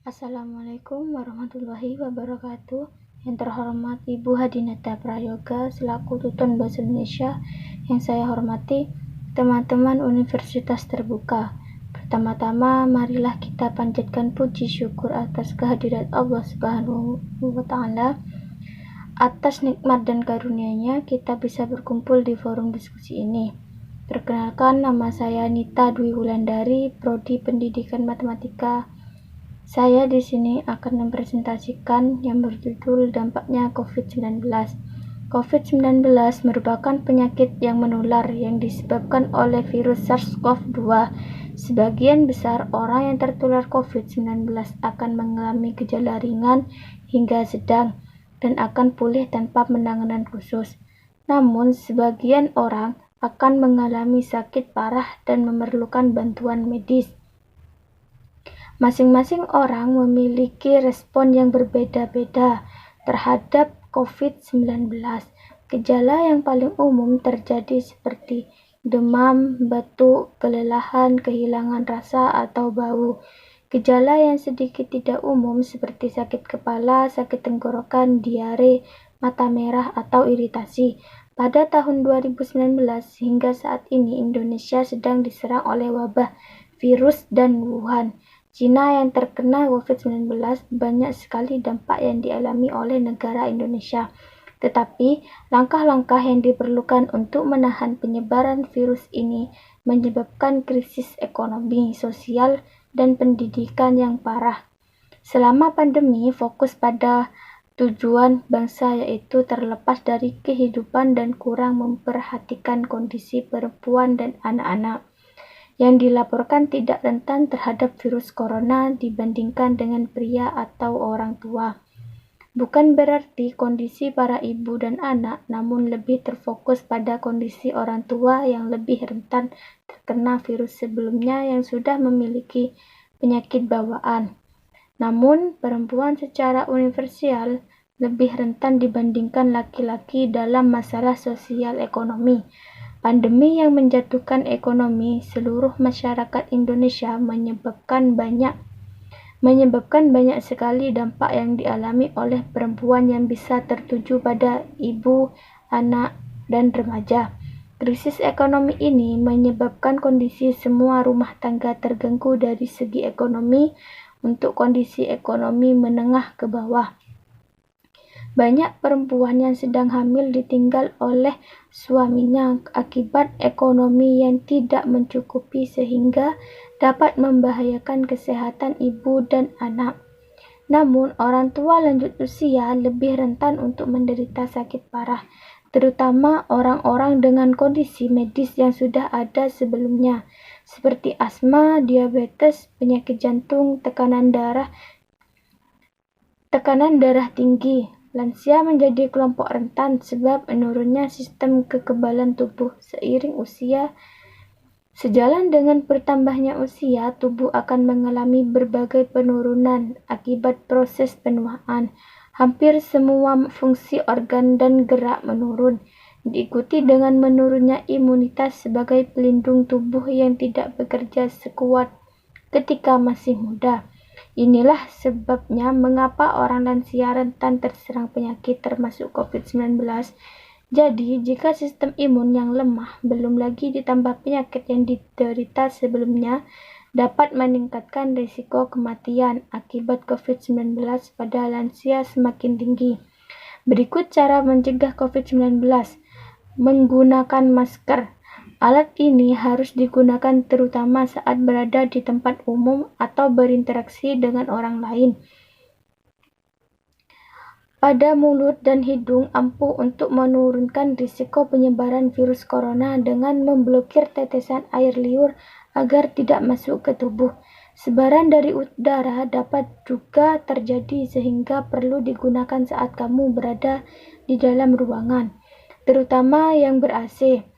Assalamualaikum warahmatullahi wabarakatuh. Yang terhormat Ibu Hadinata Prayoga selaku Tutor Bahasa Indonesia, yang saya hormati teman-teman Universitas Terbuka. Pertama-tama, marilah kita panjatkan puji syukur atas kehadirat Allah Subhanahu wa Ta'ala. Atas nikmat dan karunia-Nya kita bisa berkumpul di forum diskusi ini. Perkenalkan, nama saya Nita Dwi Wulandari, Prodi Pendidikan Matematika. Saya di sini akan mempresentasikan yang berjudul dampaknya COVID-19. COVID-19 merupakan penyakit yang menular yang disebabkan oleh virus SARS-CoV-2. Sebagian besar orang yang tertular COVID-19 akan mengalami gejala ringan hingga sedang dan akan pulih tanpa penanganan khusus. Namun, sebagian orang akan mengalami sakit parah dan memerlukan bantuan medis. Masing-masing orang memiliki respon yang berbeda-beda terhadap COVID-19. Gejala yang paling umum terjadi seperti demam, batuk, kelelahan, kehilangan rasa atau bau. Gejala yang sedikit tidak umum seperti sakit kepala, sakit tenggorokan, diare, mata merah, atau iritasi. Pada tahun 2019 hingga saat ini Indonesia sedang diserang oleh wabah virus dan Wuhan, Cina yang terkena COVID-19. Banyak sekali dampak yang dialami oleh negara Indonesia. Tetapi, langkah-langkah yang diperlukan untuk menahan penyebaran virus ini menyebabkan krisis ekonomi, sosial, dan pendidikan yang parah. Selama pandemi, fokus pada tujuan bangsa yaitu terlepas dari kehidupan dan kurang memperhatikan kondisi perempuan dan anak-anak yang dilaporkan tidak rentan terhadap virus corona dibandingkan dengan pria atau orang tua. Bukan berarti kondisi para ibu dan anak, namun lebih terfokus pada kondisi orang tua yang lebih rentan terkena virus sebelumnya yang sudah memiliki penyakit bawaan. Namun, perempuan secara universal lebih rentan dibandingkan laki-laki dalam masalah sosial ekonomi. Pandemi yang menjatuhkan ekonomi seluruh masyarakat Indonesia menyebabkan banyak sekali dampak yang dialami oleh perempuan yang bisa tertuju pada ibu, anak, dan remaja. Krisis ekonomi ini menyebabkan kondisi semua rumah tangga terganggu dari segi ekonomi untuk kondisi ekonomi menengah ke bawah. Banyak perempuan yang sedang hamil ditinggal oleh suaminya akibat ekonomi yang tidak mencukupi sehingga dapat membahayakan kesehatan ibu dan anak. Namun, orang tua lanjut usia lebih rentan untuk menderita sakit parah, terutama orang-orang dengan kondisi medis yang sudah ada sebelumnya, seperti asma, diabetes, penyakit jantung, tekanan darah tinggi. Lansia menjadi kelompok rentan sebab menurunnya sistem kekebalan tubuh seiring usia. Sejalan dengan bertambahnya usia, tubuh akan mengalami berbagai penurunan akibat proses penuaan. Hampir semua fungsi organ dan gerak menurun, diikuti dengan menurunnya imunitas sebagai pelindung tubuh yang tidak bekerja sekuat ketika masih muda. Inilah sebabnya mengapa orang lansia rentan terserang penyakit termasuk COVID-19. Jadi, jika sistem imun yang lemah belum lagi ditambah penyakit yang diderita sebelumnya, dapat meningkatkan risiko kematian akibat COVID-19 pada lansia semakin tinggi. Berikut cara mencegah COVID-19. Menggunakan masker. Alat ini harus digunakan terutama saat berada di tempat umum atau berinteraksi dengan orang lain. Pada mulut dan hidung ampuh untuk menurunkan risiko penyebaran virus corona dengan memblokir tetesan air liur agar tidak masuk ke tubuh. Sebaran dari udara dapat juga terjadi sehingga perlu digunakan saat kamu berada di dalam ruangan, terutama yang ber-AC.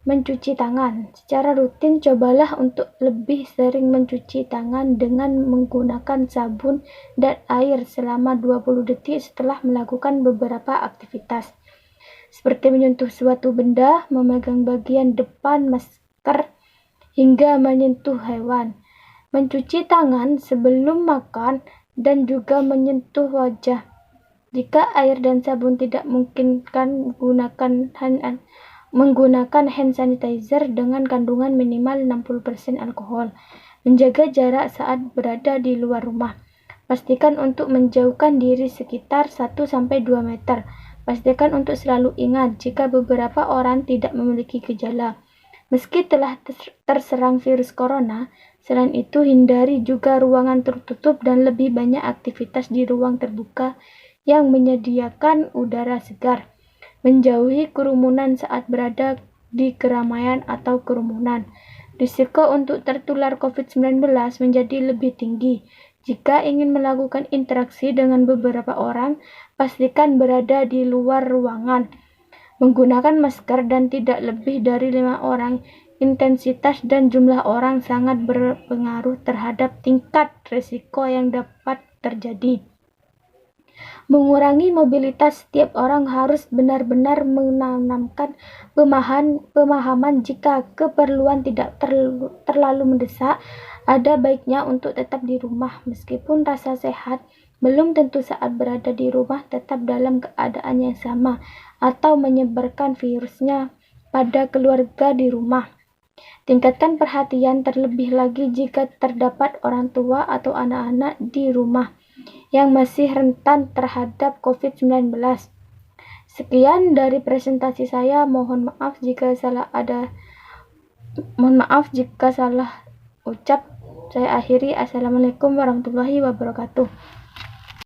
Mencuci tangan. Secara rutin cobalah untuk lebih sering mencuci tangan dengan menggunakan sabun dan air selama 20 detik setelah melakukan beberapa aktivitas, seperti menyentuh suatu benda, memegang bagian depan masker, hingga menyentuh hewan. Mencuci tangan sebelum makan dan juga menyentuh wajah. Jika air dan sabun tidak memungkinkan, menggunakan hand sanitizer dengan kandungan minimal 60% alkohol. Menjaga jarak saat berada di luar rumah. Pastikan untuk menjauhkan diri sekitar 1-2 meter. Pastikan untuk selalu ingat jika beberapa orang tidak memiliki gejala. Meski telah terserang virus corona, selain itu hindari juga ruangan tertutup dan lebih banyak aktivitas di ruang terbuka yang menyediakan udara segar. Menjauhi kerumunan saat berada di keramaian atau kerumunan. Risiko untuk tertular COVID-19 menjadi lebih tinggi. Jika ingin melakukan interaksi dengan beberapa orang, pastikan berada di luar ruangan. Menggunakan masker dan tidak lebih dari 5 orang. Intensitas dan jumlah orang sangat berpengaruh terhadap tingkat risiko yang dapat terjadi. Mengurangi mobilitas, setiap orang harus benar-benar menanamkan pemahaman jika keperluan tidak terlalu mendesak, ada baiknya untuk tetap di rumah. Meskipun rasa sehat, belum tentu saat berada di rumah tetap dalam keadaan yang sama atau menyebarkan virusnya pada keluarga di rumah. Tingkatkan perhatian terlebih lagi jika terdapat orang tua atau anak-anak di rumah yang masih rentan terhadap COVID-19. Sekian dari presentasi saya. Mohon maaf jika salah ucap. Saya akhiri. Assalamualaikum warahmatullahi wabarakatuh.